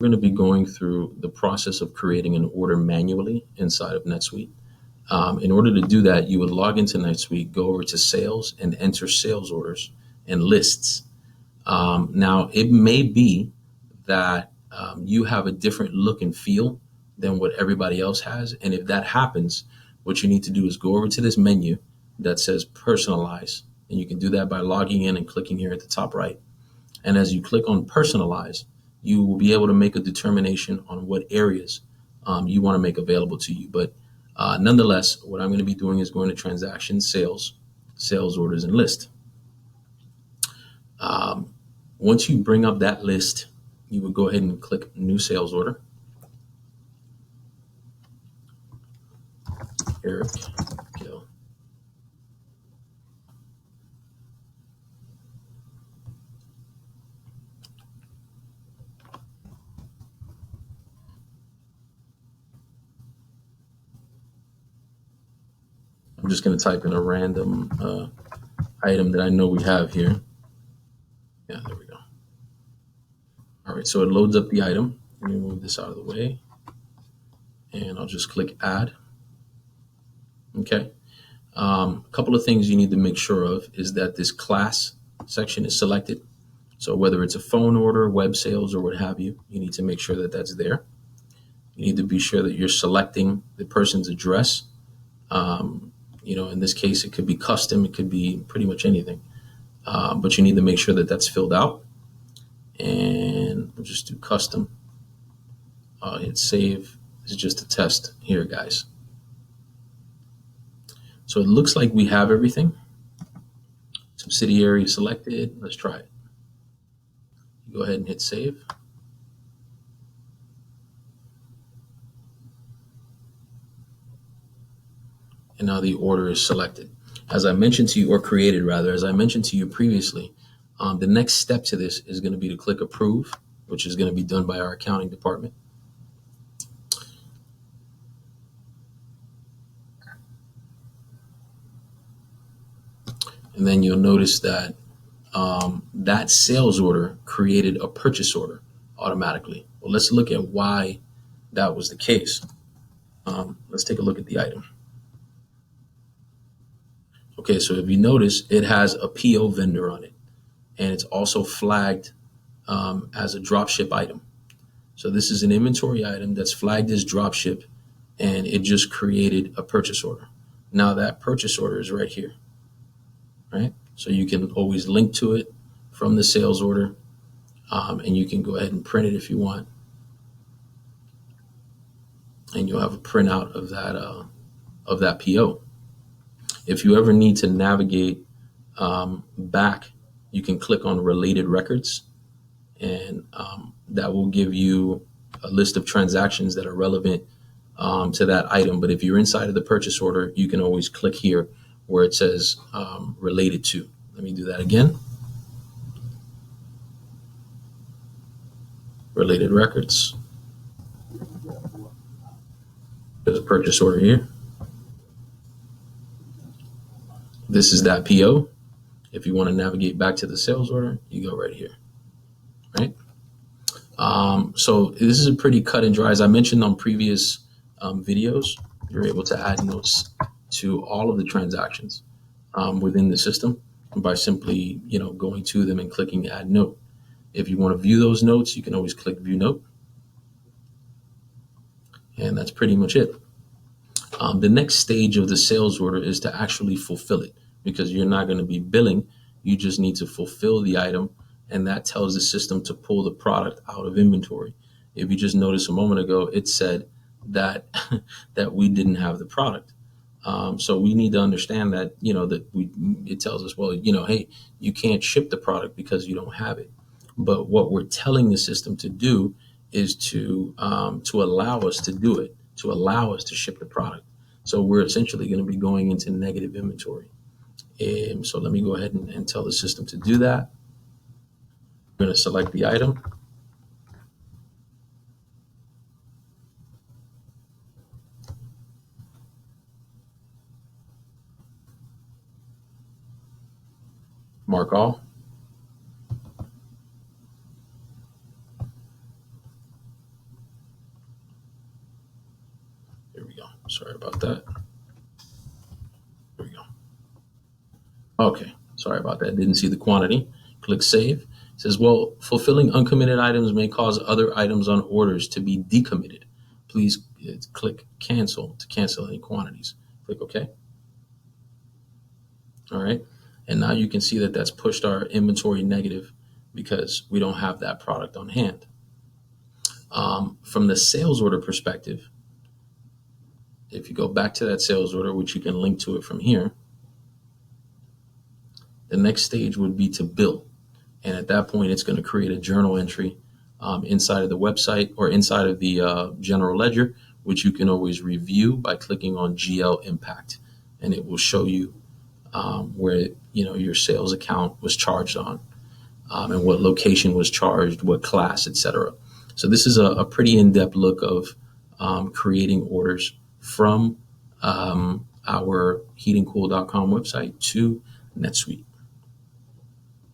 We're going to be going through the process of creating an order manually inside of NetSuite. In order to do that, you would log into NetSuite, go over to sales and enter sales orders and lists. Now, it may be that you have a different look and feel than what everybody else has. And if that happens, what you need to do is go over to this menu that says personalize. And you can do that by logging in and clicking here at the top right. And as you click on personalize, you will be able to make a determination on what areas you want to make available to you. But nonetheless, what I'm going to be doing is going to transactions, sales, sales orders, and list. Once you bring up that list, you would go ahead and click new sales order. Eric Gill. I'm just going to type in a random item that I know we have here. Yeah, there we go. All right, so it loads up the item. Let me move this out of the way. And I'll just click add. Okay. A couple of things you need to make sure of is that this class section is selected. So whether it's a phone order, web sales, or what have you, you need to make sure that that's there. You need to be sure that you're selecting the person's address. In this case, it could be custom. It could be pretty much anything. But you need to make sure that that's filled out. And we'll just do custom. Hit save. This is just a test here, guys. So it looks like we have everything. Subsidiary selected. Let's try it. Go ahead and hit save. And now the order is selected. As I mentioned to you, or created rather, as I mentioned to you previously, the next step to this is going to be to click approve, which is going to be done by our accounting department. And then you'll notice that that sales order created a purchase order automatically. Well, let's look at why that was the case. Let's take a look at the item. Okay, so if you notice, it has a PO vendor on it, and it's also flagged as a dropship item. So this is an inventory item that's flagged as dropship, and it just created a purchase order. Now that purchase order is right here, right? So you can always link to it from the sales order, and you can go ahead and print it if you want. And you'll have a printout of that PO. If you ever need to navigate back, you can click on related records, and that will give you a list of transactions that are relevant to that item. But if you're inside of the purchase order, you can always click here where it says related to. Let me do that again. Related records. There's a purchase order here. This is that PO. If you want to navigate back to the sales order, you go right here, right? So this is a pretty cut and dry. As I mentioned on previous videos, you're able to add notes to all of the transactions within the system by simply, going to them and clicking add note. If you want to view those notes, you can always click view note. And that's pretty much it. The next stage of the sales order is to actually fulfill it, because you're not going to be billing. You just need to fulfill the item, and that tells the system to pull the product out of inventory. If you just noticed a moment ago, it said that that we didn't have the product. So we need to understand that, it tells us, well, hey, you can't ship the product because you don't have it. But what we're telling the system to do is to allow us to do it, to allow us to ship the product. So we're essentially going to be going into negative inventory. So let me go ahead and tell the system to do that. I'm going to select the item. Mark all. Here we go. Sorry about that. Here we go. Okay, sorry about that. Didn't see the quantity. Click save. It says, well, fulfilling uncommitted items may cause other items on orders to be decommitted. Please click cancel to cancel any quantities. Click OK. All right. And now you can see that that's pushed our inventory negative because we don't have that product on hand. From the sales order perspective, if you go back to that sales order, which you can link to it from here, the next stage would be to bill. And at that point, it's going to create a journal entry inside of the website or inside of the general ledger, which you can always review by clicking on GL Impact. And it will show you where your sales account was charged on and what location was charged, what class, etc. So this is a pretty in-depth look of creating orders from our heatandcool.com website to NetSuite.